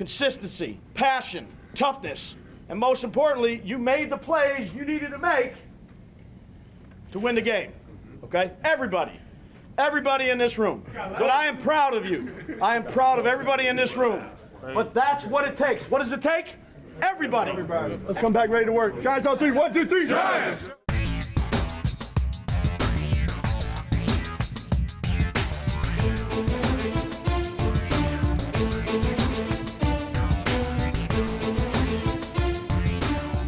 consistency, passion, toughness, and most importantly, you made the plays you needed to make to win the game, okay? Everybody in this room. But I am proud of you. I am proud of everybody in this room. But that's what it takes. What does it take? Everybody. Let's come back ready to work. Giants on three. 1, 2, 3. Giants!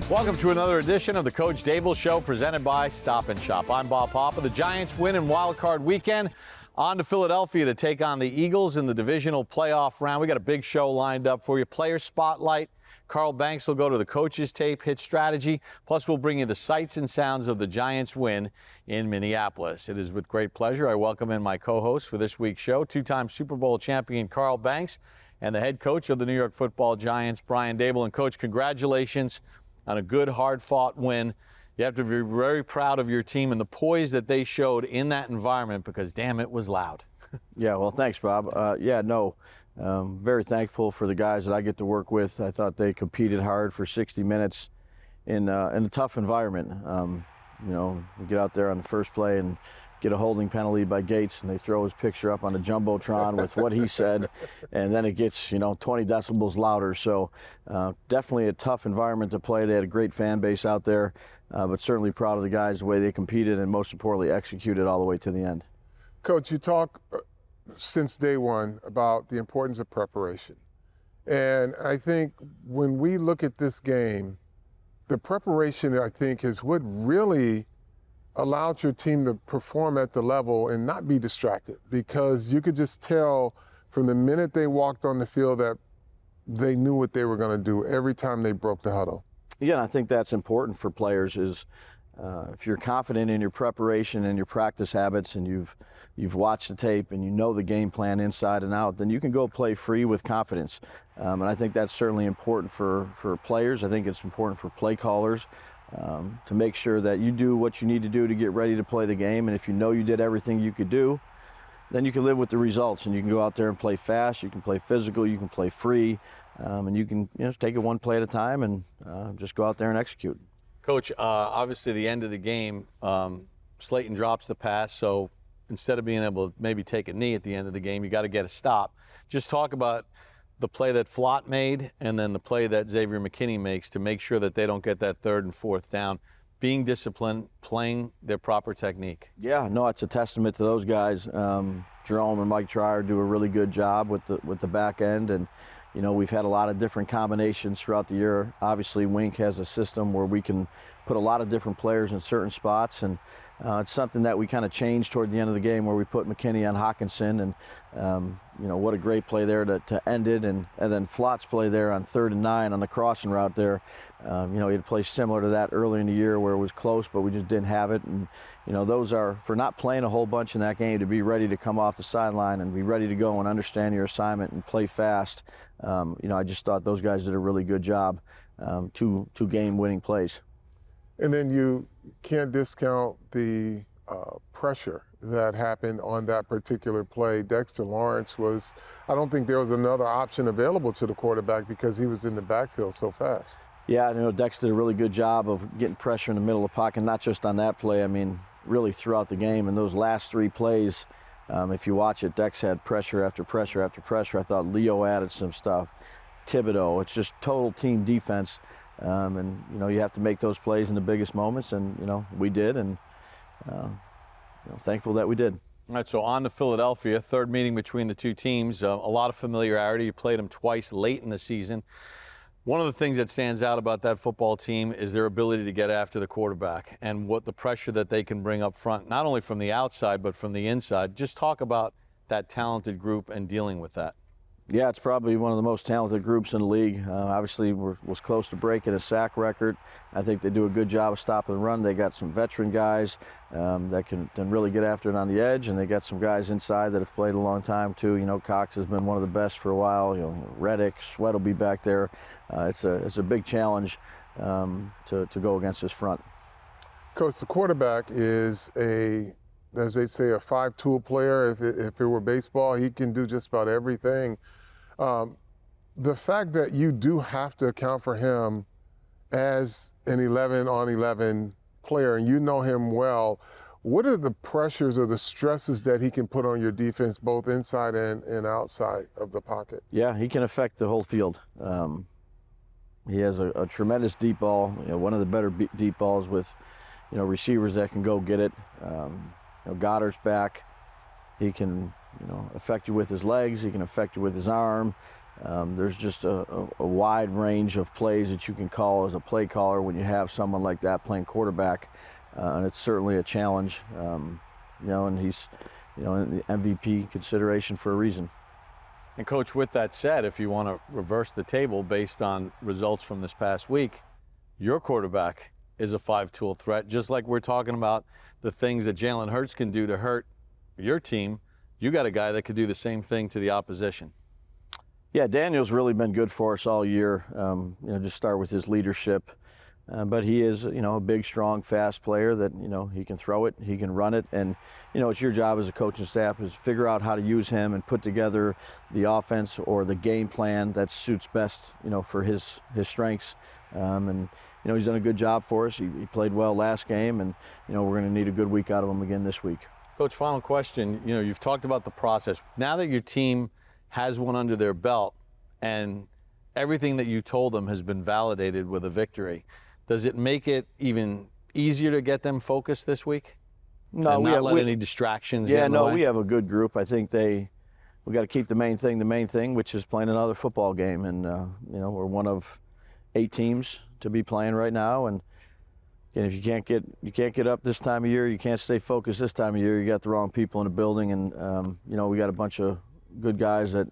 Welcome to another edition of the Coach Daboll Show presented by Stop & Shop. I'm Bob Papa. The Giants win in Wild Card Weekend. On to Philadelphia to take on the Eagles in the divisional playoff round. We got a big show lined up for you. Player Spotlight. Carl Banks will go to the coach's tape, hit strategy. Plus, we'll bring you the sights and sounds of the Giants win in Minneapolis. It is with great pleasure I welcome in my co-host for this week's show, two-time Super Bowl champion Carl Banks and the head coach of the New York Football Giants, Brian Daboll. And, Coach, congratulations on a good, hard-fought win. You have to be very proud of your team and the poise that they showed in that environment because, damn, it was loud. Yeah, well, thanks, Bob. Very thankful for the guys that I get to work with. I thought they competed hard for 60 minutes in a tough environment. We get out there on the first play and get a holding penalty by Gates, and they throw his picture up on the Jumbotron with what he said, and then it gets, 20 decibels louder. So definitely a tough environment to play. They had a great fan base out there, but certainly proud of the guys, the way they competed, and most importantly, executed all the way to the end. Coach, you talk since day one about the importance of preparation. And I think when we look at this game, the preparation, I think, is what really allowed your team to perform at the level and not be distracted, because you could just tell from the minute they walked on the field that they knew what they were going to do every time they broke the huddle. Yeah, I think that's important for players is if you're confident in your preparation and your practice habits and you've watched the tape and you know the game plan inside and out, then you can go play free with confidence. And I think that's certainly important for players. I think it's important for play callers. To make sure that you do what you need to do to get ready to play the game. And if you know you did everything you could do, then you can live with the results and you can go out there and play fast, you can play physical, you can play free, and you can take it one play at a time and just go out there and execute. Coach, obviously the end of the game, Slayton drops the pass, so instead of being able to maybe take a knee at the end of the game, you got to get a stop. Just talk about the play that Flott made and then the play that Xavier McKinney makes to make sure that they don't get that third and fourth down, being disciplined, playing their proper technique. Yeah, no, it's a testament to those guys. Jerome and Mike Trier do a really good job with the back end, and we've had a lot of different combinations throughout the year. Obviously, Wink has a system where we can put a lot of different players in certain spots, and it's something that we kind of changed toward the end of the game where we put McKinney on Hawkinson, and what a great play there to end it, and then Flott's play there on 3rd and 9 on the crossing route there. He had a play similar to that early in the year where it was close, but we just didn't have it. And those are, for not playing a whole bunch in that game, to be ready to come off the sideline and be ready to go and understand your assignment and play fast. I just thought those guys did a really good job, two game-winning plays. And then you can't discount the pressure that happened on that particular play. Dexter Lawrence I don't think there was another option available to the quarterback because he was in the backfield so fast. Yeah, Dex did a really good job of getting pressure in the middle of the pocket, not just on that play, really throughout the game. And those last 3 plays, if you watch it, Dex had pressure after pressure after pressure. I thought Leo added some stuff. Thibodeau, it's just total team defense. You have to make those plays in the biggest moments, and, we did, and thankful that we did. All right, so on to Philadelphia, third meeting between the two teams. A lot of familiarity. You played them twice late in the season. One of the things that stands out about that football team is their ability to get after the quarterback and what the pressure that they can bring up front, not only from the outside but from the inside. Just talk about that talented group and dealing with that. Yeah, it's probably one of the most talented groups in the league. Obviously, was close to breaking a sack record. I think they do a good job of stopping the run. They got some veteran guys that can really get after it on the edge, and they got some guys inside that have played a long time too. Cox has been one of the best for a while. Reddick, Sweat will be back there. It's a big challenge to go against this front. Coach, the quarterback is as they say, a 5-tool player. If it were baseball, he can do just about everything. the fact that you do have to account for him as an 11-on-11 player, and you know him well, what are the pressures or the stresses that he can put on your defense, both inside and outside of the pocket? Yeah, he can affect the whole field. He has a tremendous deep ball, one of the better deep balls with, receivers that can go get it. Goddard's back. He can, affect you with his legs. He can affect you with his arm. There's just a wide range of plays that you can call as a play caller when you have someone like that playing quarterback. And it's certainly a challenge, and he's, in the MVP consideration for a reason. And Coach, with that said, if you want to reverse the table based on results from this past week, your quarterback is a 5-tool threat, just like we're talking about the things that Jalen Hurts can do to hurt your team. You got a guy that could do the same thing to the opposition. Yeah, Daniel's really been good for us all year. Just start with his leadership. But he is, a big, strong, fast player that, he can throw it, he can run it. And, it's your job as a coaching staff is figure out how to use him and put together the offense or the game plan that suits best, for his strengths. And, he's done a good job for us. He played well last game, and, we're going to need a good week out of him again this week. Coach, final question. You've talked about the process. Now that your team has one under their belt and everything that you told them has been validated with a victory, does it make it even easier to get them focused this week? No, and not let any distractions get in the way? We have a good group. I think we got to keep the main thing, which is playing another football game. And, we're one of 8 teams to be playing right now. And if you can't get up this time of year, you can't stay focused this time of year, you got the wrong people in the building. And, we got a bunch of good guys that,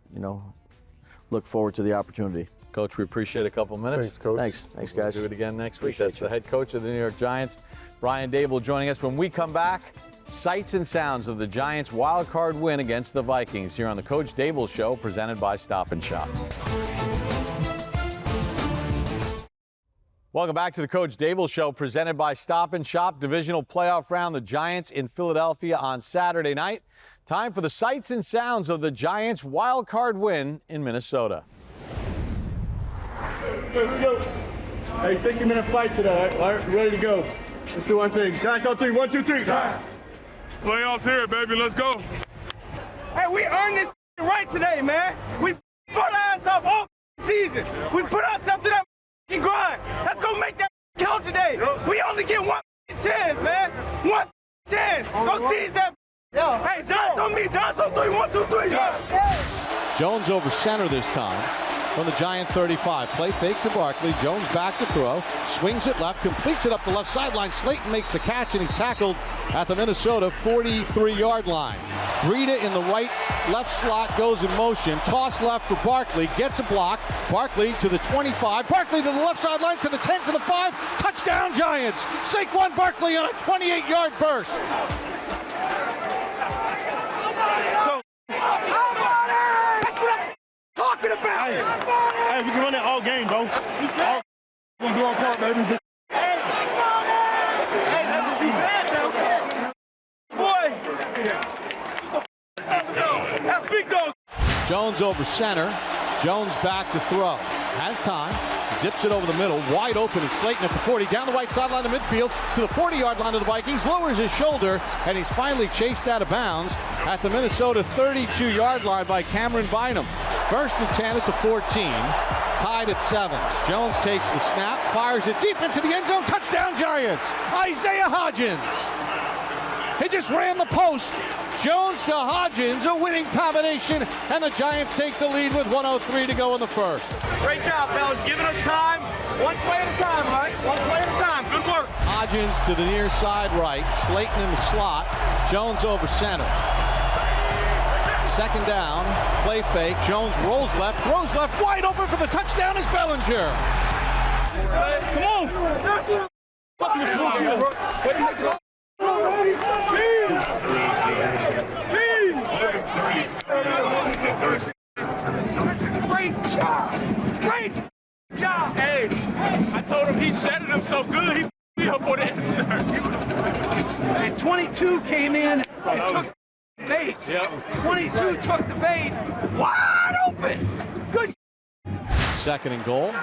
look forward to the opportunity. Coach, we appreciate a couple minutes. Thanks, Coach. Thanks, guys. We'll do it again next week. That's the head coach of the New York Giants, Brian Daboll, joining us. When we come back, sights and sounds of the Giants' wild card win against the Vikings here on the Coach Daboll Show, presented by Stop and Shop. Welcome back to the Coach Daboll Show, presented by Stop and Shop. Divisional playoff round, the Giants in Philadelphia on Saturday night. Time for the sights and sounds of the Giants' wild card win in Minnesota. Here we go. Hey, 60-minute fight today. All right, ready to go. Let's do one thing. Giants on 3. 1, 2, 3. Giants. Playoffs here, baby. Let's go. Hey, we earned this right today, man. We put our ass off all season. We put ourselves to that grind. Let's go make that count today. We only get one chance, man. One chance. Go seize that. Hey, John's on me. John's on 3. 1, 2, 3. Jones over center this time from the Giant 35. Play fake to Barkley. Jones back to throw. Swings it left. Completes it up the left sideline. Slayton makes the catch, and he's tackled at the Minnesota 43-yard line. Breida in the right left slot goes in motion. Toss left for Barkley. Gets a block. Barkley to the 25. Barkley to the left sideline to the 10 to the 5. Touchdown Giants. Saquon Barkley on a 28-yard burst. Talking about it. Hey, we can run that all game, bro. We're going to do our part, baby. Hey, that's what you said, though. Boy. Let's go. That's big dog. Jones over center. Jones back to throw. Has time. Zips it over the middle. Wide open is Slayton at the 40. Down the right sideline to midfield to the 40-yard line of the Vikings. Lowers his shoulder, and he's finally chased out of bounds at the Minnesota 32-yard line by Cameron Bynum. First and 10 at the 14. Tied at 7. Jones takes the snap, fires it deep into the end zone. Touchdown Giants. Isaiah Hodgins. He just ran the post. Jones to Hodgins, a winning combination, and the Giants take the lead with 1:03 to go in the first. Great job, fellas. Giving us time. One play at a time, right? One play at a time. Good work. Hodgins to the near side right. Slayton in the slot. Jones over center. Second down. Play fake. Jones rolls left. Throws left. Wide open for the touchdown is Bellinger. Come on. Great job. Great job. Hey, I told him he shedded him so good, he me up on the insert. And 22 came in and took the bait. Yep. 22 took the bait. Wide open. Good. 2nd and goal.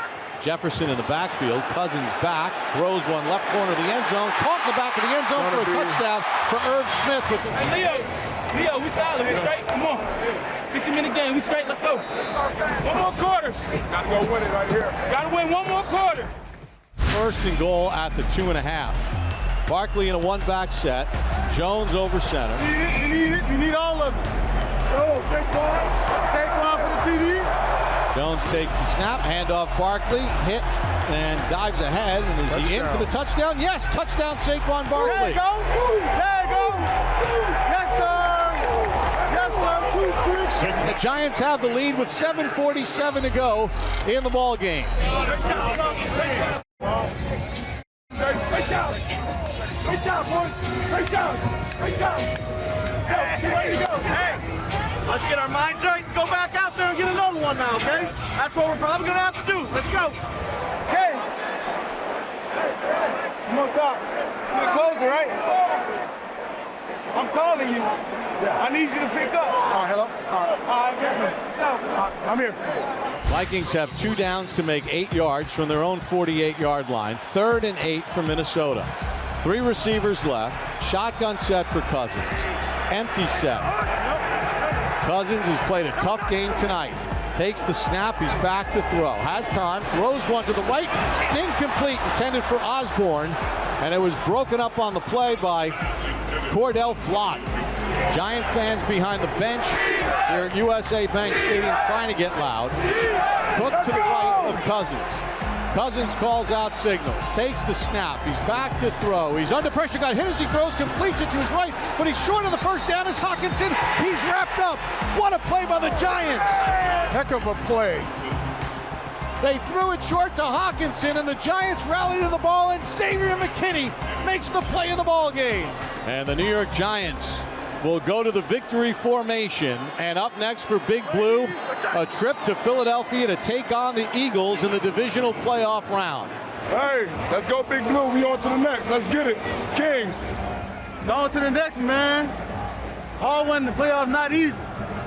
Jefferson in the backfield. Cousins back. Throws one left corner of the end zone. Caught in the back of the end zone for a touchdown for Irv Smith. Hey, Leo, we solid. We straight. Come on. 60-minute game. We straight. Let's go. One more quarter. Gotta go win it right here. Gotta win one more quarter. 1st and goal at the 2.5. Barkley in a one-back set. Jones over center. We need it. We need all of it. Oh, Saquon for the TD. Jones takes the snap, handoff Barkley, hit, and dives ahead. And is he in for the touchdown? Yes, touchdown Saquon Barkley. There you go. There you go. Yes, sir. Yes, sir. The Giants have the lead with 7:47 to go in the ball game. Great job. Great job, boys. Great job. Great job. Let's go. Get ready to go. Hey, let's get our minds right and go back out there and get another one now, okay? That's what we're probably going to have to do. Let's go. Okay. I'm going to stop. You're the closer, right? I'm calling you. I need you to pick up. All right, hello. All right, I'm here. Vikings have 2 downs to make 8 yards from their own 48-yard line. 3rd and 8 for Minnesota. 3 receivers left. Shotgun set for Cousins. Empty set. Cousins has played a tough game tonight. Takes the snap. He's back to throw. Has time. Throws one to the right. Incomplete. Intended for Osborne. And it was broken up on the play by Cordell Flott. Giant fans behind the bench here at USA Bank Stadium trying to get loud. Cook to the right of Cousins. Cousins calls out signals, takes the snap, he's back to throw, he's under pressure, got hit as he throws, completes it to his right, but he's short of the first down as Hockenson, he's wrapped up. What a play by the Giants. Heck of a play. They threw it short to Hockenson, and the Giants rally to the ball, and Xavier McKinney makes the play of the ball game. And the New York Giants will go to the victory formation, and up next for Big Blue, a trip to Philadelphia to take on the Eagles in the divisional playoff round. Hey, let's go Big Blue. We on to the next. Let's get it. Kings. It's on to the next, man. All one in the playoffs not easy,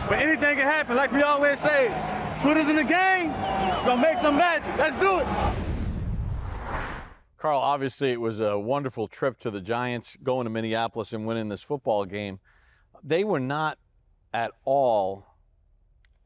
but anything can happen. Like we always say, put us in the game, gonna make some magic. Let's do it. Carl, obviously it was a wonderful trip to the Giants going to Minneapolis and winning this football game. They were not at all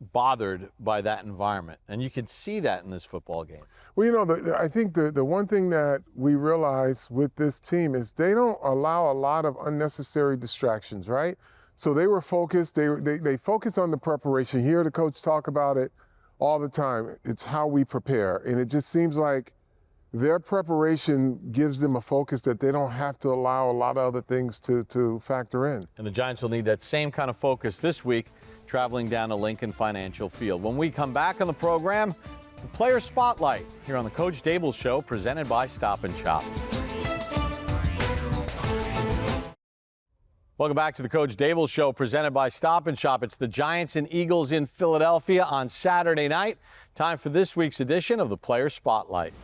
bothered by that environment, and you can see that in this football game. Well, you know, I think the one thing that we realize with this team is they don't allow a lot of unnecessary distractions, right? So they were focused. They focus on the preparation. You hear the coach talk about it all the time. It's how we prepare, and it just seems like their preparation gives them a focus that they don't have to allow a lot of other things to factor in. And the Giants will need that same kind of focus this week, traveling down to Lincoln Financial Field. When we come back on the program, the Player Spotlight here on the Coach Daboll Show, presented by Stop and Shop. Welcome back to the Coach Daboll Show, presented by Stop and Shop. It's the Giants and Eagles in Philadelphia on Saturday night. Time for this week's edition of the Player Spotlight.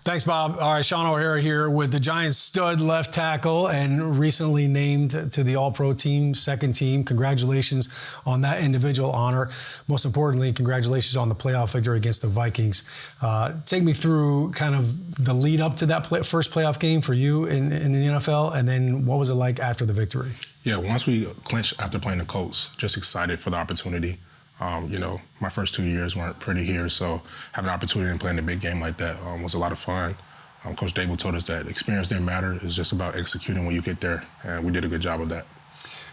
Thanks, Bob. All right, Sean O'Hara here with the Giants stud left tackle and recently named to the All-Pro team, second team. Congratulations on that individual honor. Most importantly, congratulations on the playoff victory against the Vikings. Take me through kind of the lead up to that first playoff game for you in the NFL, and then what was it like after the victory? Yeah, once we clinched after playing the Colts, just excited for the opportunity. You know, my first 2 years weren't pretty here, so having an opportunity to play in a big game like that was a lot of fun. Coach Daboll told us that experience didn't matter. It's just about executing when you get there, and we did a good job of that.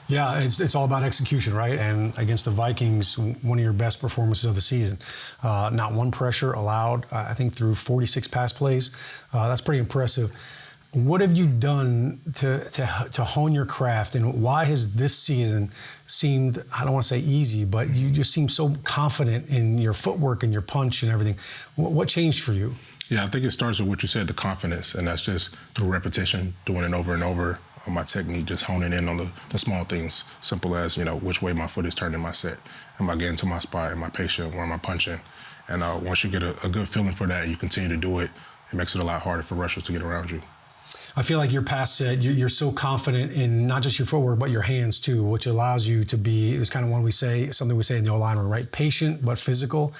Yeah, it's all about execution, right? And against the Vikings, one of your best performances of the season. Not one pressure allowed, I think, through 46 pass plays. That's pretty impressive. What have you done to hone your craft, and why has this season seemed, I don't want to say easy, but you just seem so confident in your footwork and your punch and everything? What changed for you? Yeah, I think it starts with what you said, the confidence, and that's just through repetition, doing it over and over. My technique, just honing in on the small things, simple as, you know, which way my foot is turning my set. Am I getting to my spot? Am I patient? Where am I punching? And once you get a good feeling for that, you continue to do it, it makes it a lot harder for rushers to get around you. I feel like your pass set, you're so confident in not just your footwork, but your hands too, which allows you to be, it's kind of something we say in the O-line, right? Patient, but physical.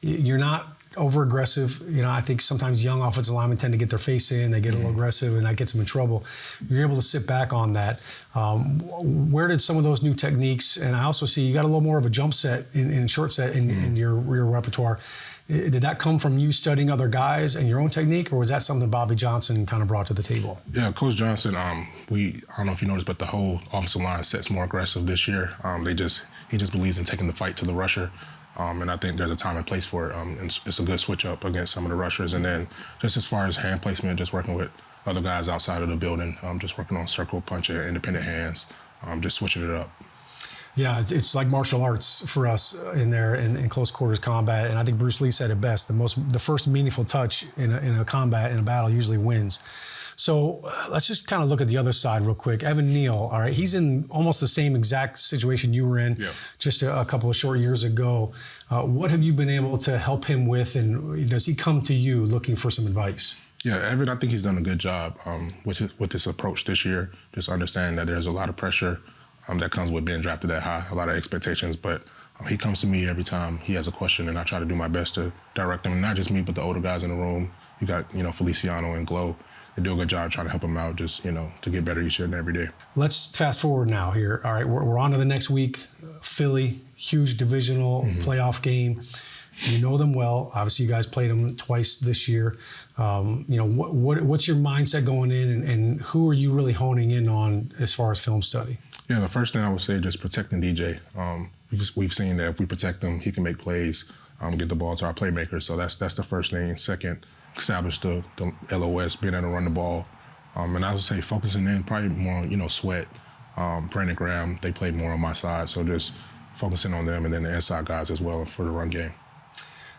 Right. You're not over-aggressive. I think sometimes young offensive linemen tend to get their face in, they get a little aggressive, and that gets them in trouble. You're able to sit back on that. Where did some of those new techniques, and I also see you got a little more of a jump set in short set in your repertoire. Did that come from you studying other guys and your own technique, or was that something Bobby Johnson kind of brought to the table? Yeah, Coach Johnson, I don't know if you noticed, but the whole offensive line sets more aggressive this year. He just believes in taking the fight to the rusher. And I think there's a time and place for it. And it's a good switch up against some of the rushers. And then just as far as hand placement, just working with other guys outside of the building, just working on circle punching, independent hands, just switching it up. Yeah, it's like martial arts for us in there in close quarters combat. And I think Bruce Lee said it best: the first meaningful touch in a combat, in a battle, usually wins. So let's just kind of look at the other side real quick. Evan Neal, all right, he's in almost the same exact situation you were in just a couple of short years ago. What have you been able to help him with, and does he come to you looking for some advice? Yeah, Evan, I think he's done a good job with this approach this year, just understanding that there's a lot of pressure that comes with being drafted that high, a lot of expectations, but he comes to me every time he has a question, and I try to do my best to direct him, and not just me, but the older guys in the room. You got, Feliciano and Glow. They do a good job trying to help him out, just, to get better each and every day. Let's fast forward now here. All right, we're on to the next week. Philly, huge divisional playoff game. You know them well. Obviously, you guys played them twice this year. What's your mindset going in, and who are you really honing in on as far as film study? Yeah, the first thing I would say, just protecting DJ. We've seen that if we protect him, he can make plays, get the ball to our playmakers. So that's the first thing. Second, establish the LOS, being able to run the ball. And I would say focusing in probably more on, Sweat, Brandon Graham, they played more on my side. So just focusing on them, and then the inside guys as well for the run game.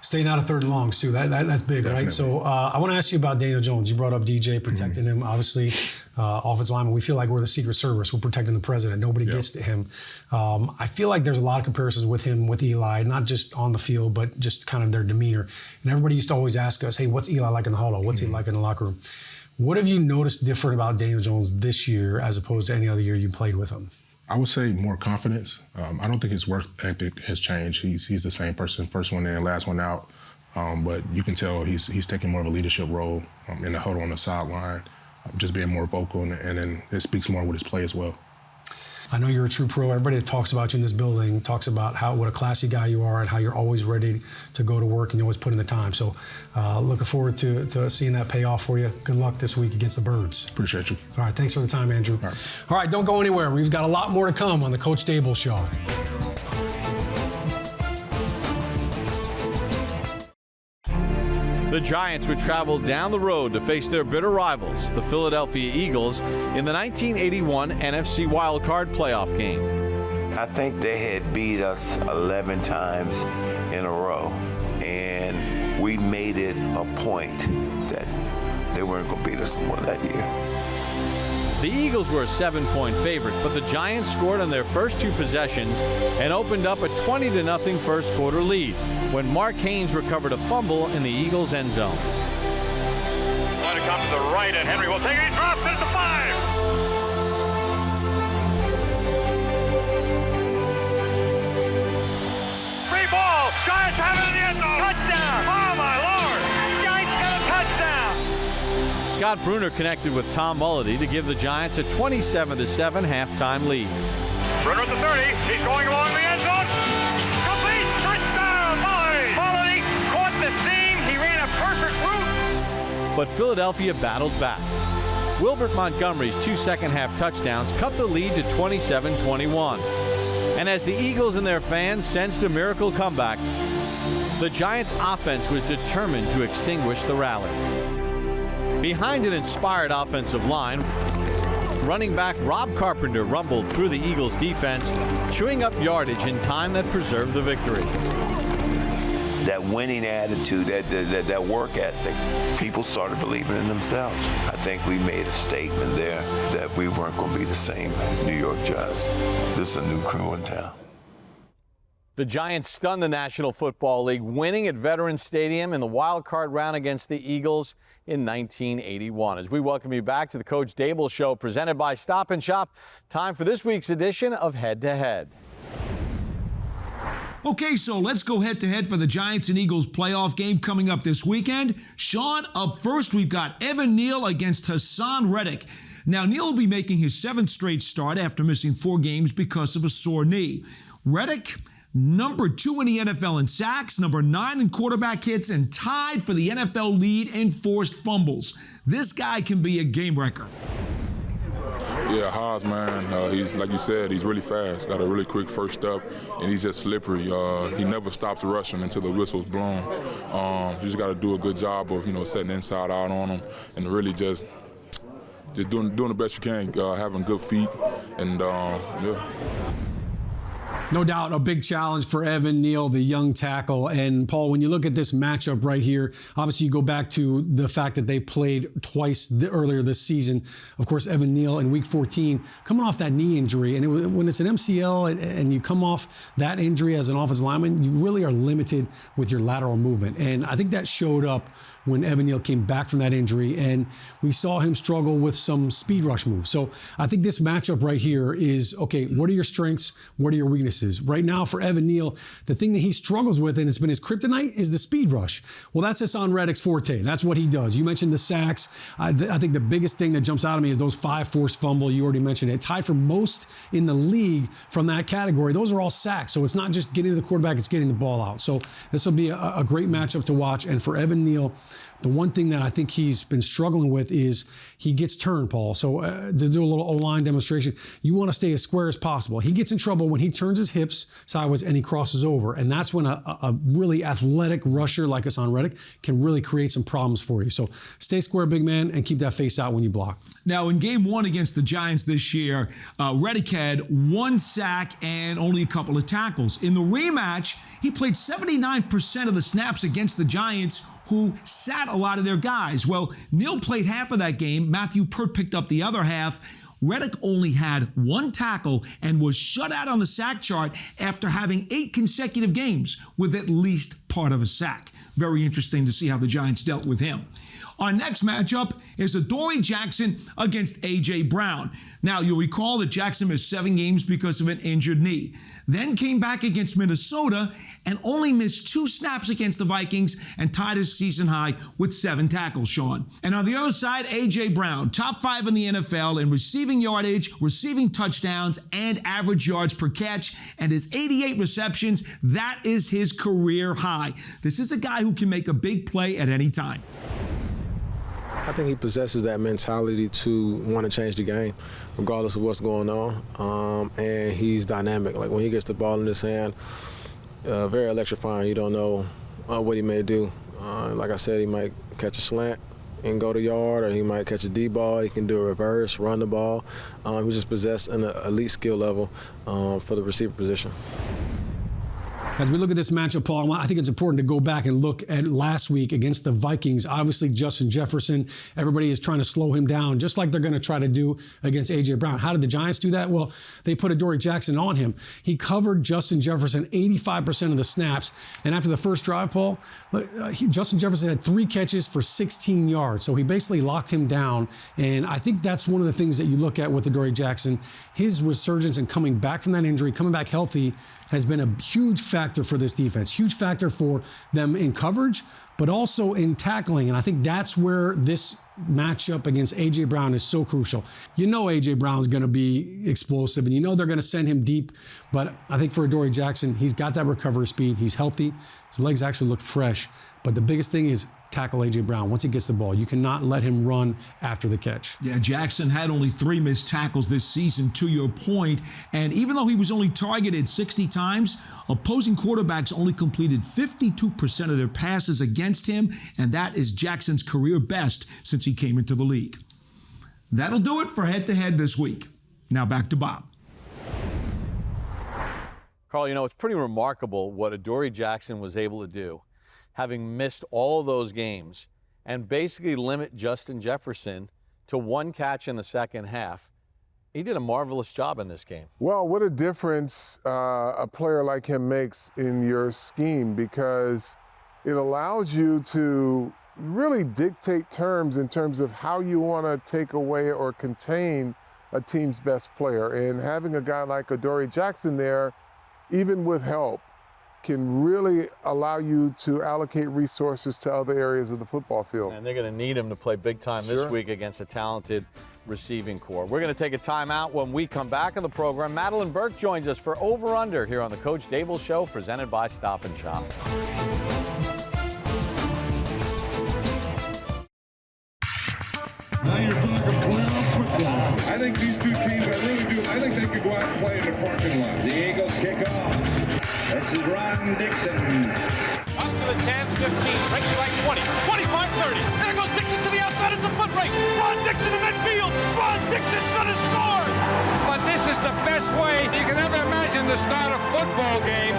Staying out of third and longs, too. That's big, definitely. Right? So I want to ask you about Daniel Jones. You brought up DJ, protecting him. Obviously, offensive lineman, we feel like we're the Secret Service. We're protecting the president. Nobody gets to him. I feel like there's a lot of comparisons with him, with Eli, not just on the field, but just kind of their demeanor. And everybody used to always ask us, hey, what's Eli like in the huddle? What's he like in the locker room? What have you noticed different about Daniel Jones this year as opposed to any other year you played with him? I would say more confidence. I don't think his work ethic has changed. He's the same person, first one in, last one out. But you can tell he's taking more of a leadership role in the huddle on the sideline, just being more vocal, and then it speaks more with his play as well. I know you're a true pro. Everybody that talks about you in this building talks about what a classy guy you are and how you're always ready to go to work and you always put in the time. So looking forward to seeing that pay off for you. Good luck this week against the Birds. Appreciate you. All right, thanks for the time, Andrew. All right, don't go anywhere. We've got a lot more to come on the Coach Daboll Show. The Giants would travel down the road to face their bitter rivals, the Philadelphia Eagles, in the 1981 NFC Wildcard playoff game. I think they had beat us 11 times in a row, and we made it a point that they weren't going to beat us more that year. The Eagles were a 7-point favorite, but the Giants scored on their first two possessions and opened up a 20-0 first quarter lead when Mark Haynes recovered a fumble in the Eagles' end zone. Want to come to the right, and Henry will take it. He drops it at the 5. Free ball. Giants have it in the end zone. Touchdown. Oh, my Lord. Giants got a touchdown. Scott Bruner connected with Tom Mulledy to give the Giants a 27-7 halftime lead. Bruner at the 30. He's going along the end zone. Complete. Touchdown, Mulledy. Mulledy caught the seam. He ran a perfect route. But Philadelphia battled back. Wilbert Montgomery's 2 second-half touchdowns cut the lead to 27-21. And as the Eagles and their fans sensed a miracle comeback, the Giants' offense was determined to extinguish the rally. Behind an inspired offensive line, running back Rob Carpenter rumbled through the Eagles' defense, chewing up yardage in time that preserved the victory. That winning attitude, that work ethic, people started believing in themselves. I think we made a statement there that we weren't going to be the same New York Giants. This is a new crew in town. The Giants stunned the National Football League, winning at Veterans Stadium in the wild card round against the Eagles in 1981. As we welcome you back to the Coach Daboll Show, presented by Stop & Shop, time for this week's edition of Head to Head. Okay, so let's go head-to-head for the Giants and Eagles playoff game coming up this weekend. Sean, up first, we've got Evan Neal against Hassan Reddick. Now, Neal will be making his 7th straight start after missing 4 games because of a sore knee. Reddick, number 2 in the NFL in sacks, number 9 in quarterback hits, and tied for the NFL lead in forced fumbles. This guy can be a game wrecker. Yeah, Haas, man, he's, like you said, he's really fast, got a really quick first step, and he's just slippery. He never stops rushing until the whistle's blown. You just got to do a good job of, setting inside out on him and really just doing the best you can, having good feet, and yeah. No doubt a big challenge for Evan Neal, the young tackle. And Paul, when you look at this matchup right here, obviously you go back to the fact that they played twice earlier this season. Of course, Evan Neal in week 14, coming off that knee injury. And when it's an MCL and you come off that injury as an offensive lineman, you really are limited with your lateral movement. And I think that showed up when Evan Neal came back from that injury, and we saw him struggle with some speed rush moves. So I think this matchup right here is, okay, what are your strengths? What are your weaknesses? Right now for Evan Neal, the thing that he struggles with, and it's been his kryptonite, is the speed rush. Well, that's Hassan Reddick's forte. That's what he does. You mentioned the sacks. I think the biggest thing that jumps out at me is those 5 forced fumble. You already mentioned it. Tied for most in the league from that category. Those are all sacks. So it's not just getting to the quarterback, it's getting the ball out. So this will be a great matchup to watch. And for Evan Neal, the one thing that I think he's been struggling with is he gets turned, Paul. So to do a little O-line demonstration, you want to stay as square as possible. He gets in trouble when he turns his hips sideways and he crosses over. And that's when a really athletic rusher like Hassan Reddick can really create some problems for you. So stay square, big man, and keep that face out when you block. Now, in game 1 against the Giants this year, Reddick had 1 sack and only a couple of tackles. In the rematch, he played 79% of the snaps against the Giants, who sat a lot of their guys. Well, Neal played half of that game. Matthew Pert picked up the other half. Reddick only had 1 tackle and was shut out on the sack chart after having 8 consecutive games with at least part of a sack. Very interesting to see how the Giants dealt with him. Our next matchup is Adoree Jackson against A.J. Brown. Now, you'll recall that Jackson missed 7 games because of an injured knee. Then came back against Minnesota and only missed 2 snaps against the Vikings and tied his season high with 7 tackles, Sean. And on the other side, A.J. Brown, top 5 in the NFL in receiving yardage, receiving touchdowns, and average yards per catch, and his 88 receptions. That is his career high. This is a guy who can make a big play at any time. I think he possesses that mentality to want to change the game, regardless of what's going on. And he's dynamic. Like when he gets the ball in his hand, very electrifying. You don't know what he may do. Like I said, he might catch a slant and go to yard, or he might catch a deep ball. He can do a reverse, run the ball. He just possesses an elite skill level for the receiver position. As we look at this matchup, Paul, I think it's important to go back and look at last week against the Vikings. Obviously, Justin Jefferson, everybody is trying to slow him down, just like they're going to try to do against A.J. Brown. How did the Giants do that? Well, they put Adoree Jackson on him. He covered Justin Jefferson 85% of the snaps. And after the first drive, Paul, Justin Jefferson had 3 catches for 16 yards. So he basically locked him down. And I think that's one of the things that you look at with Adoree Jackson. His resurgence and coming back from that injury, coming back healthy, has been a huge factor for this defense, huge factor for them in coverage, but also in tackling. And I think that's where this matchup against A.J. Brown is so crucial. You know A.J. Brown's going to be explosive, and you know they're going to send him deep. But I think for Adoree Jackson, he's got that recovery speed. He's healthy. His legs actually look fresh. But the biggest thing is tackle A.J. Brown once he gets the ball. You cannot let him run after the catch. Yeah, Jackson had only 3 missed tackles this season, to your point. And even though he was only targeted 60 times, opposing quarterbacks only completed 52% of their passes against him, and that is Jackson's career best since he came into the league. That'll do it for head-to-head this week. Now back to Bob. Carl, it's pretty remarkable what Adoree Jackson was able to do, having missed all of those games, and basically limit Justin Jefferson to 1 catch in the second half He did a marvelous job in this game. Well, what a difference a player like him makes in your scheme, because it allows you to really dictate terms in terms of how you want to take away or contain a team's best player. And having a guy like Adoree Jackson there, even with help, can really allow you to allocate resources to other areas of the football field. And they're going to need him to play big time this week against a talented receiving corps. We're going to take a timeout. When we come back on the program, Madeline Burke joins us for Over Under here on the Coach Daboll Show, presented by Stop and Shop. Now you're talking playoff football. I think these two teams, I really do, I think they could go out and play in the parking lot. The Eagles kick off. This is Ron Dixon. Up to the 10, 15, breaks right 20, 25, 30. There goes Dixon to the outside. It's a foot race. Ron Dixon to midfield. Ron Dixon's going to score. But this is the best way you can ever imagine to start a football game.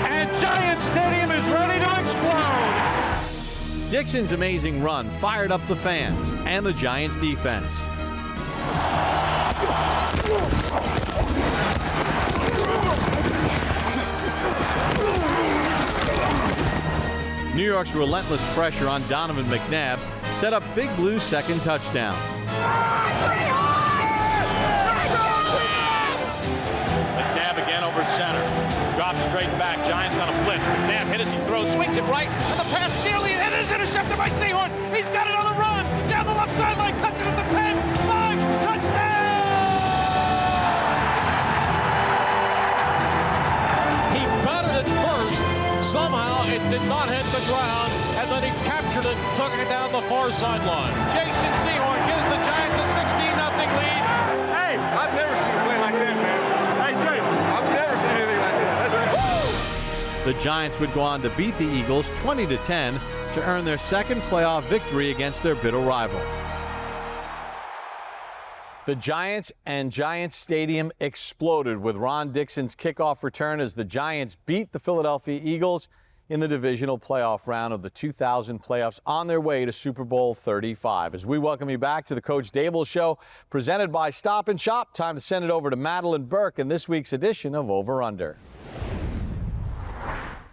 And Giant Stadium is ready to explode. Dixon's amazing run fired up the fans and the Giants defense. New York's relentless pressure on Donovan McNabb set up Big Blue's second touchdown. McNabb again over center. Drops straight back. Giants on a blitz. McNabb hit as he throws. Swings it right. And the pass nearly it is intercepted by Seahorn. He's got it on the run. Down the left sideline. Cuts it at the 10. 5. Touchdown! He batted it first. Somehow it did not hit the ground. And then he captured it, took it down the far sideline. Jason Seahorn gives the Giants a 16-0 lead. Hey, I've never seen a play like that, man. Hey, Jay, I've never seen anything like that. That's right. The Giants would go on to beat the Eagles 20-10 to earn their second playoff victory against their bitter rival. The Giants and Giants Stadium exploded with Ron Dixon's kickoff return as the Giants beat the Philadelphia Eagles in the divisional playoff round of the 2000 playoffs on their way to Super Bowl 35. As we welcome you back to the Coach Daboll Show, presented by Stop and Shop, time to send it over to Madeline Burke in this week's edition of Over Under.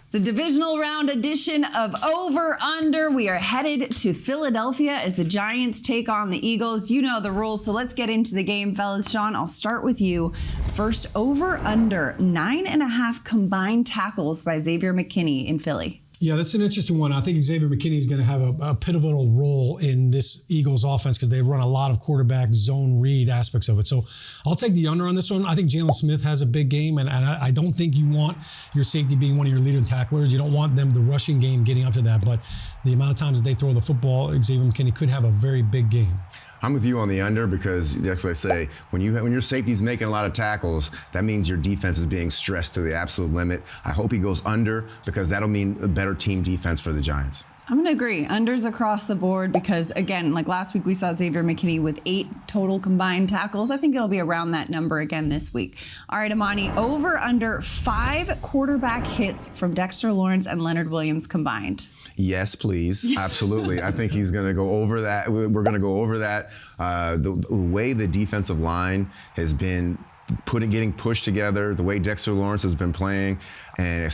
It's a divisional round edition of Over Under. We are headed to Philadelphia as the Giants take on the Eagles. You know the rules, so let's get into the game, fellas. Sean, I'll start with you. First, Over Under 9.5 combined tackles by Xavier McKinney in Philly. Yeah, that's an interesting one. I think Xavier McKinney is going to have a pivotal role in this Eagles offense because they run a lot of quarterback zone read aspects of it. So I'll take the under on this one. I think Jalen Smith has a big game, and I don't think you want your safety being one of your leading tacklers. You don't want them, the rushing game, getting up to that. But the amount of times that they throw the football, Xavier McKinney could have a very big game. I'm with you on the under because, as I say, when your safety's making a lot of tackles, that means your defense is being stressed to the absolute limit. I hope he goes under because that'll mean a better team defense for the Giants. I'm going to agree. Unders across the board because, again, like last week we saw Xavier McKinney with 8 total combined tackles. I think it'll be around that number again this week. All right, Amani, over under 5 quarterback hits from Dexter Lawrence and Leonard Williams combined. Yes, please. Absolutely. I think he's going to go over that. We're going to go over that. The way the defensive line has been getting pushed together, the way Dexter Lawrence has been playing, and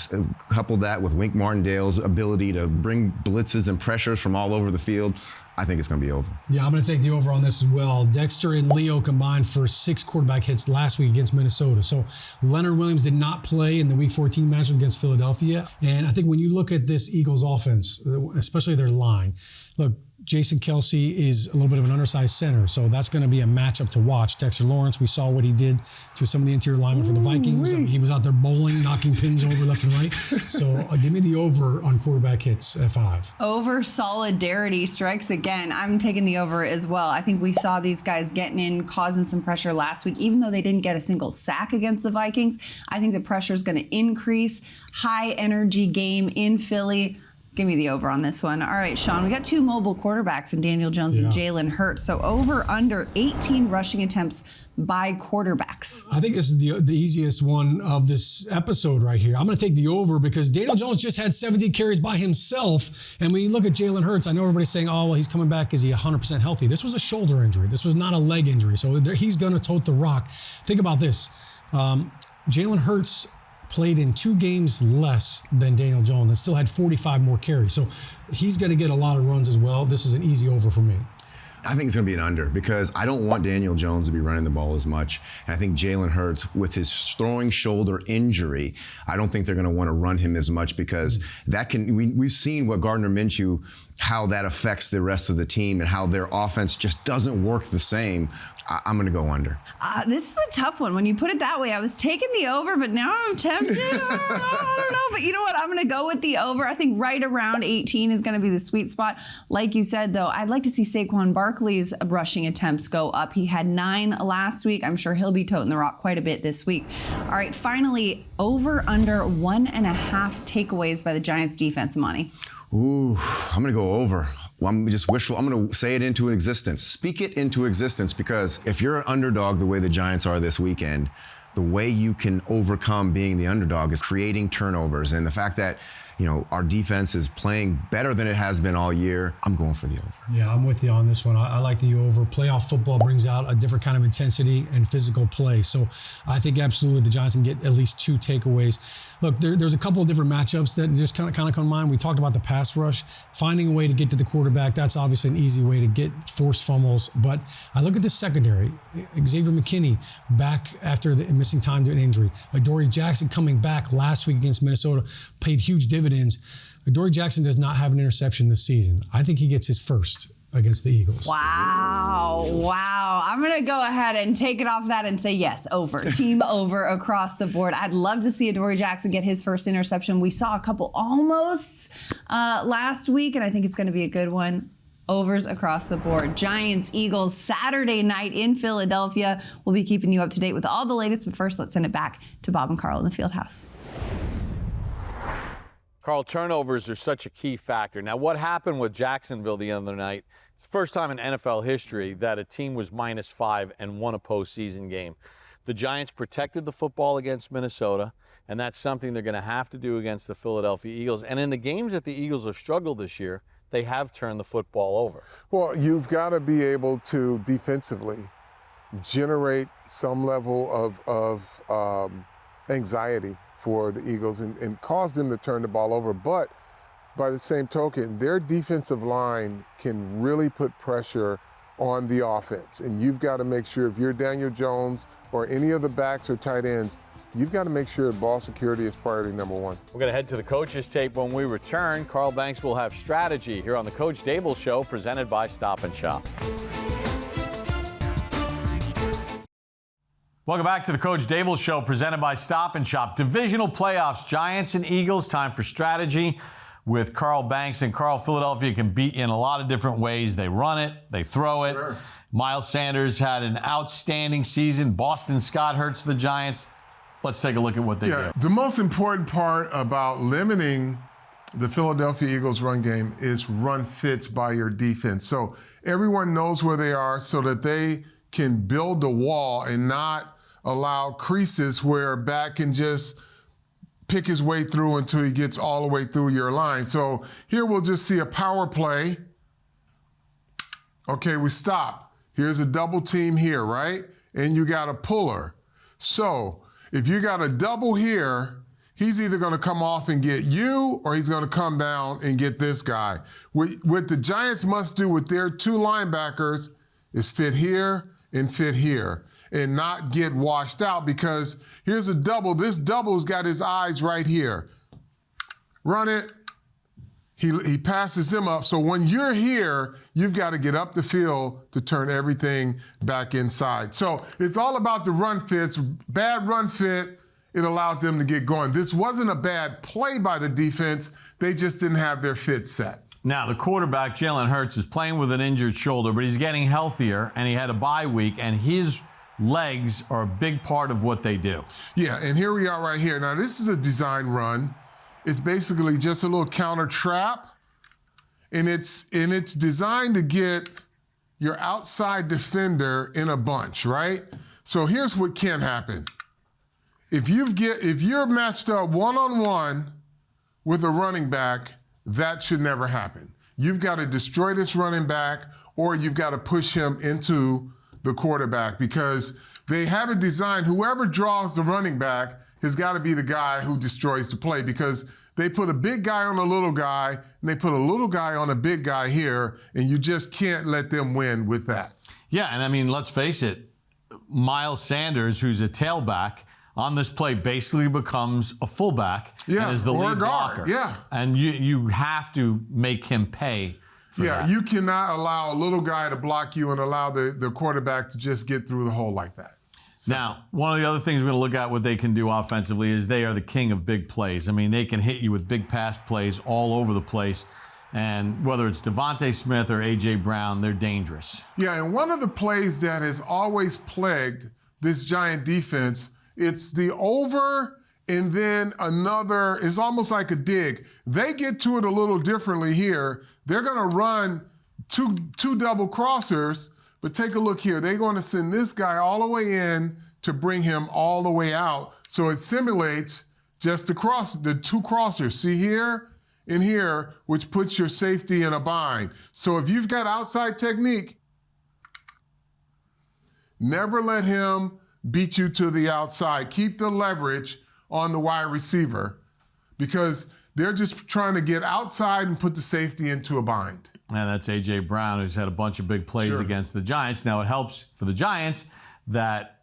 couple that with Wink Martindale's ability to bring blitzes and pressures from all over the field, I think it's going to be over. Yeah, I'm going to take the over on this as well. Dexter and Leo combined for 6 quarterback hits last week against Minnesota. So Leonard Williams did not play in the Week 14 matchup against Philadelphia. And I think when you look at this Eagles offense, especially their line, look, Jason Kelce is a little bit of an undersized center, so that's going to be a matchup to watch. Dexter Lawrence, we saw what he did to some of the interior linemen for the Vikings. I mean, he was out there bowling, knocking pins over left and right. So give me the over on quarterback hits at 5. Over solidarity strikes again. I'm taking the over as well. I think we saw these guys getting in, causing some pressure last week. Even though they didn't get a single sack against the Vikings, I think the pressure is going to increase. High energy game in Philly. Give me the over on this one. All right, Sean, we got two mobile quarterbacks in Daniel Jones and Jalen Hurts. So over under 18 rushing attempts by quarterbacks. I think this is the easiest one of this episode right here. I'm going to take the over because Daniel Jones just had 17 carries by himself. And when you look at Jalen Hurts, I know everybody's saying, oh, well, he's coming back. Is he 100% healthy? This was a shoulder injury. This was not a leg injury. So he's going to tote the rock. Think about this. Jalen Hurts played in 2 games less than Daniel Jones and still had 45 more carries. So he's going to get a lot of runs as well. This is an easy over for me. I think it's going to be an under because I don't want Daniel Jones to be running the ball as much. And I think Jalen Hurts, with his throwing shoulder injury, I don't think they're going to want to run him as much because that can. We've seen what Gardner Minshew, how that affects the rest of the team and how their offense just doesn't work the same. I'm going to go under. This is a tough one. When you put it that way, I was taking the over, but now I'm tempted. I don't know. But you know what? I'm going to go with the over. I think right around 18 is going to be the sweet spot. Like you said, though, I'd like to see Saquon Barkley's rushing attempts go up. He had 9 last week. I'm sure he'll be toting the rock quite a bit this week. All right, finally, over under 1.5 takeaways by the Giants defense, Monty. Ooh, I'm going to go over. I'm just wishful. I'm going to say it into existence. Speak it into existence because if you're an underdog the way the Giants are this weekend, the way you can overcome being the underdog is creating turnovers. And the fact that, you know, our defense is playing better than it has been all year, I'm going for the over. Yeah, I'm with you on this one. I like the over. Playoff football brings out a different kind of intensity and physical play. So I think absolutely the Giants can get at least 2 takeaways. Look, there's a couple of different matchups that just kind of come to mind. We talked about the pass rush. Finding a way to get to the quarterback, that's obviously an easy way to get forced fumbles. But I look at the secondary. Xavier McKinney back after missing time due to an injury. Adoree Jackson coming back last week against Minnesota, paid huge dividends. Adoree Jackson does not have an interception this season. I think he gets his first against the Eagles. Wow. I'm going to go ahead and take it off that and say yes, over. Team over across the board. I'd love to see Adoree Jackson get his first interception. We saw a couple almost last week, and I think it's going to be a good one. Overs across the board. Giants, Eagles, Saturday night in Philadelphia. We'll be keeping you up to date with all the latest, but first let's send it back to Bob and Carl in the Fieldhouse. Carl, turnovers are such a key factor. Now, what happened with Jacksonville the other night? It's the first time in NFL history that a team was -5 and won a postseason game. The Giants protected the football against Minnesota, and that's something they're going to have to do against the Philadelphia Eagles. And in the games that the Eagles have struggled this year, they have turned the football over. Well, you've got to be able to defensively generate some level of anxiety for the Eagles and cause them to turn the ball over. But by the same token, their defensive line can really put pressure on the offense. And you've got to make sure if you're Daniel Jones or any of the backs or tight ends, you've got to make sure ball security is priority number 1. We're going to head to the coaches' tape when we return. Carl Banks will have strategy here on the Coach Daboll Show, presented by Stop and Shop. Welcome back to the Coach Daboll Show, presented by Stop and Shop. Divisional playoffs, Giants and Eagles. Time for strategy with Carl Banks. And Carl, Philadelphia can beat you in a lot of different ways. They run it, they throw it. Sure. Miles Sanders had an outstanding season. Boston Scott hurts the Giants. Let's take a look at what they do. The most important part about limiting the Philadelphia Eagles run game is run fits by your defense. So everyone knows where they are so that they can build the wall and not allow creases where a back can just pick his way through until he gets all the way through your line. So here we'll just see a power play. Okay, we stop. Here's a double team here, right? And you got a puller. So if you got a double here, he's either going to come off and get you or he's going to come down and get this guy. What the Giants must do with their 2 linebackers is fit here and fit here and not get washed out, because here's a double. This double's got his eyes right here. Run it. He passes him up. So when you're here, you've got to get up the field to turn everything back inside. So it's all about the run fits. Bad run fit, it allowed them to get going. This wasn't a bad play by the defense. They just didn't have their fit set. Now, the quarterback, Jalen Hurts, is playing with an injured shoulder, but he's getting healthier, and he had a bye week, and his legs are a big part of what they do. Yeah, and here we are right here. Now, this is a design run, is basically just a little counter trap, and it's designed to get your outside defender in a bunch, right? So here's what can happen. If you're matched up one-on-one with a running back, that should never happen. You've got to destroy this running back, or you've got to push him into the quarterback, because they have it designed, whoever draws the running back has got to be the guy who destroys the play, because they put a big guy on a little guy, and they put a little guy on a big guy here, and you just can't let them win with that. Yeah, and I mean, let's face it, Miles Sanders, who's a tailback, on this play basically becomes a fullback and is the lead blocker. Yeah. And you have to make him pay for that. You cannot allow a little guy to block you and allow the quarterback to just get through the hole like that. So. Now, one of the other things we're going to look at what they can do offensively is they are the king of big plays. I mean, they can hit you with big pass plays all over the place. And whether it's Devontae Smith or A.J. Brown, they're dangerous. Yeah, and one of the plays that has always plagued this Giant defense, it's the over and then another, it's almost like a dig. They get to it a little differently here. They're going to run two double crossers, but take a look here. They're going to send this guy all the way in to bring him all the way out. So it simulates just the two crossers. See here and here, which puts your safety in a bind. So if you've got outside technique, never let him beat you to the outside. Keep the leverage on the wide receiver, because they're just trying to get outside and put the safety into a bind. And that's A.J. Brown, who's had a bunch of big plays against the Giants. Now, it helps for the Giants that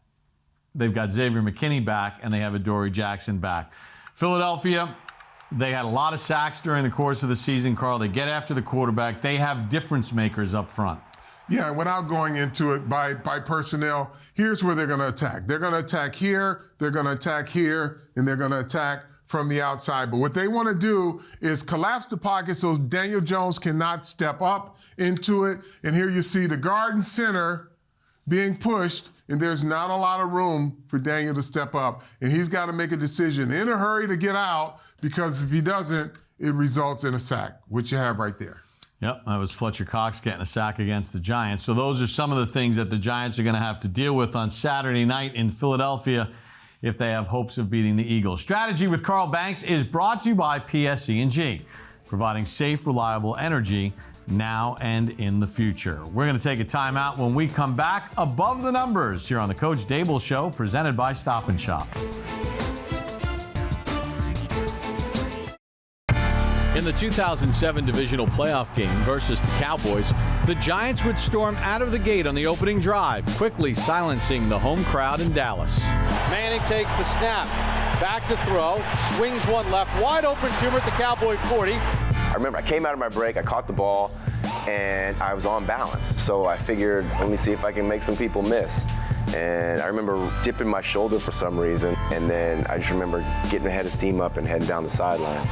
they've got Xavier McKinney back and they have Adoree Jackson back. Philadelphia, they had a lot of sacks during the course of the season, Carl. They get after the quarterback. They have difference makers up front. Yeah, without going into it by personnel, here's where they're going to attack. They're going to attack here, they're going to attack here, and they're going to attack from the outside. But what they want to do is collapse the pocket so Daniel Jones cannot step up into it. And here you see the guard and center being pushed, and there's not a lot of room for Daniel to step up. And he's got to make a decision in a hurry to get out, because if he doesn't, it results in a sack, which you have right there. Yep, that was Fletcher Cox getting a sack against the Giants. So those are some of the things that the Giants are going to have to deal with on Saturday night in Philadelphia if they have hopes of beating the Eagles. Strategy with Carl Banks is brought to you by PSE&G, providing safe, reliable energy now and in the future. We're going to take a timeout. When we come back, Above the Numbers here on the Coach Daboll Show, presented by Stop and Shop. In the 2007 divisional playoff game versus the Cowboys, the Giants would storm out of the gate on the opening drive, quickly silencing the home crowd in Dallas. Manning takes the snap, back to throw, swings one left, wide open Toomer at the Cowboy 40. I remember I came out of my break, I caught the ball, and I was on balance. So I figured, let me see if I can make some people miss. And I remember dipping my shoulder for some reason, and then I just remember getting ahead of steam up and heading down the sideline.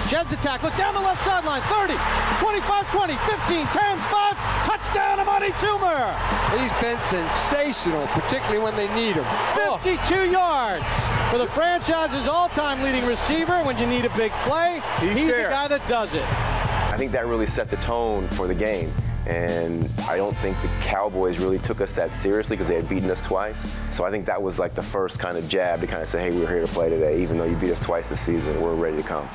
Sheds attack, look down the left sideline, 30, 25, 20, 15, 10, 5, touchdown, Amani Toomer! He's been sensational, particularly when they need him. 52 yards for the franchise's all-time leading receiver when you need a big play. He's the guy that does it. I think that really set the tone for the game. And I don't think the Cowboys really took us that seriously because they had beaten us twice. So I think that was like the first kind of jab to kind of say, hey, we're here to play today. Even though you beat us twice this season, we're ready to come.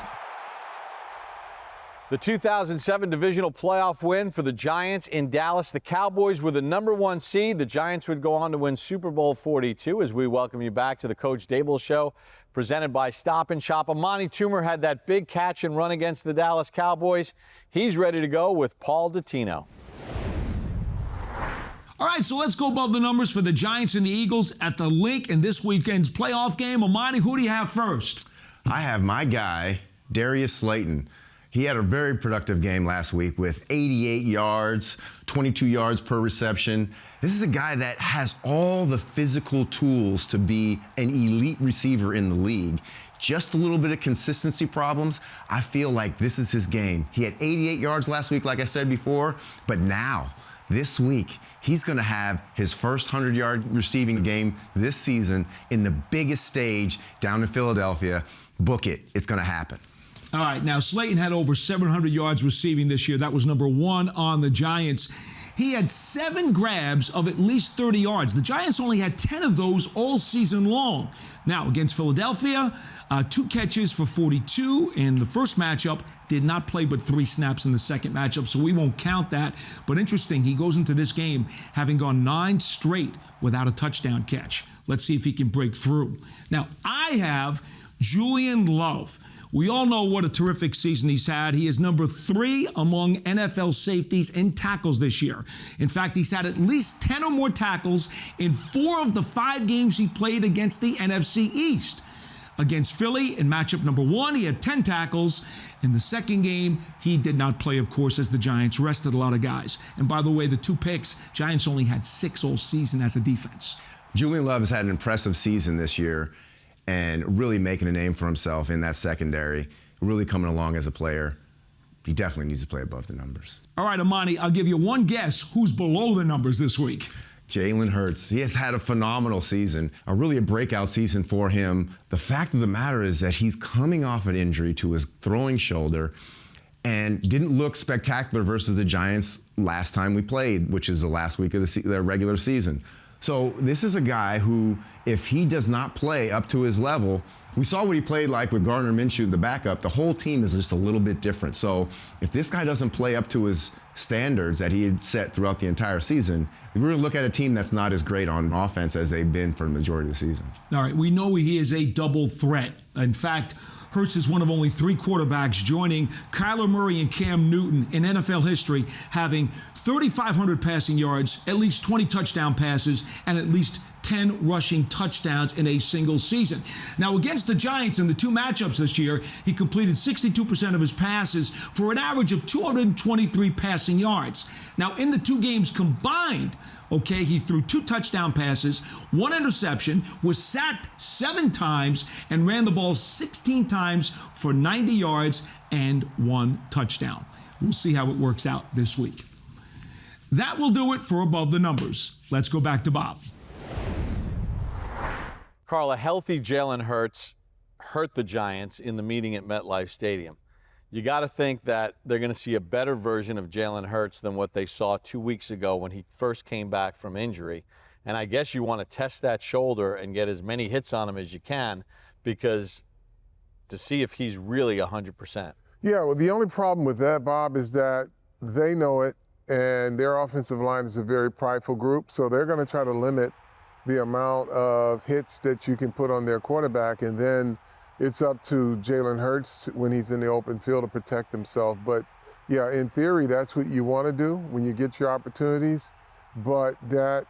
The 2007 divisional playoff win for the Giants in Dallas. The Cowboys were the #1 seed. The Giants would go on to win Super Bowl 42 as we welcome you back to the Coach Daboll Show, presented by Stop and Shop. Amani Toomer had that big catch and run against the Dallas Cowboys. He's ready to go with Paul Dottino. All right, so let's go above the numbers for the Giants and the Eagles at the Link in this weekend's playoff game. Amani, who do you have first? I have my guy, Darius Slayton. He had a very productive game last week with 88 yards, 22 yards per reception. This is a guy that has all the physical tools to be an elite receiver in the league. Just a little bit of consistency problems. I feel like this is his game. He had 88 yards last week, like I said before, but now this week, he's going to have his first 100-yard receiving game this season in the biggest stage down in Philadelphia. Book it. It's going to happen. All right, now Slayton had over 700 yards receiving this year. That was number 1 on the Giants. He had 7 grabs of at least 30 yards. The Giants only had 10 of those all season long. Now, against Philadelphia, 2 catches for 42 in the first matchup. Did not play but 3 snaps in the second matchup, so we won't count that. But interesting, he goes into this game having gone 9 straight without a touchdown catch. Let's see if he can break through. Now, I have Julian Love. We all know what a terrific season he's had. He is number 3 among NFL safeties in tackles this year. In fact, he's had at least 10 or more tackles in 4 of the 5 games he played against the NFC East. Against Philly in matchup number 1, he had 10 tackles. In the second game, he did not play, of course, as the Giants rested a lot of guys. And by the way, the 2 picks, Giants only had 6 all season as a defense. Julian Love has had an impressive season this year and really making a name for himself in that secondary, really coming along as a player. He definitely needs to play above the numbers. All right, Amani, I'll give you one guess who's below the numbers this week. Jalen Hurts. He has had a phenomenal season, really a breakout season for him. The fact of the matter is that he's coming off an injury to his throwing shoulder and didn't look spectacular versus the Giants last time we played, which is the last week of the regular season. So this is a guy who, if he does not play up to his level, we saw what he played like with Gardner Minshew, the backup. The whole team is just a little bit different. So if this guy doesn't play up to his standards that he had set throughout the entire season, we're going to look at a team that's not as great on offense as they've been for the majority of the season. All right, we know he is a double threat. In fact, Hurts is one of only 3 quarterbacks joining Kyler Murray and Cam Newton in NFL history, having 3,500 passing yards, at least 20 touchdown passes, and at least 10 rushing touchdowns in a single season. Now, against the Giants in the 2 matchups this year, he completed 62% of his passes for an average of 223 passing yards. Now, in the 2 games combined, he threw 2 touchdown passes, 1 interception, was sacked 7 times, and ran the ball 16 times for 90 yards and 1 touchdown. We'll see how it works out this week. That will do it for Above the Numbers. Let's go back to Bob. Carl, a healthy Jalen Hurts hurt the Giants in the meeting at MetLife Stadium. You got to think that they're going to see a better version of Jalen Hurts than what they saw 2 weeks ago when he first came back from injury. And I guess you want to test that shoulder and get as many hits on him as you can because to see if he's really 100%. Yeah, well, the only problem with that, Bob, is that they know it, and their offensive line is a very prideful group, so they're going to try to limit the amount of hits that you can put on their quarterback, and then it's up to Jalen Hurts when he's in the open field to protect himself. But, yeah, in theory, that's what you want to do when you get your opportunities. But that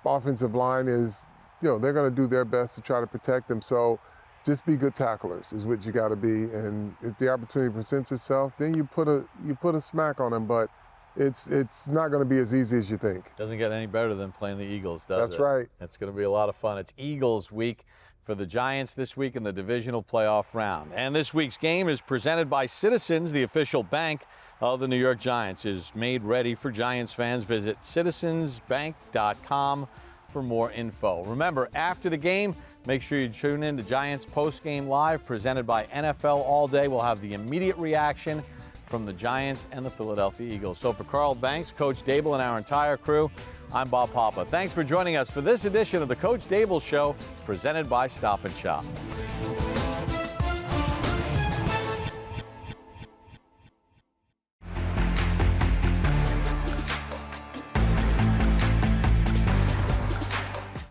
offensive line is, they're going to do their best to try to protect them. So just be good tacklers is what you got to be. And if the opportunity presents itself, then you put a smack on them. But it's not going to be as easy as you think. Doesn't get any better than playing the Eagles, does it? That's right. It's going to be a lot of fun. It's Eagles week for the Giants this week in the divisional playoff round. And this week's game is presented by Citizens, the official bank of the New York Giants. Is made ready for Giants fans. Visit citizensbank.com for more info. Remember, after the game, make sure you tune in to Giants Postgame Live, presented by NFL All Day. We'll have the immediate reaction from the Giants and the Philadelphia Eagles. So for Carl Banks, Coach Daboll, and our entire crew, I'm Bob Papa. Thanks for joining us for this edition of the Coach Daboll Show, presented by Stop & Shop.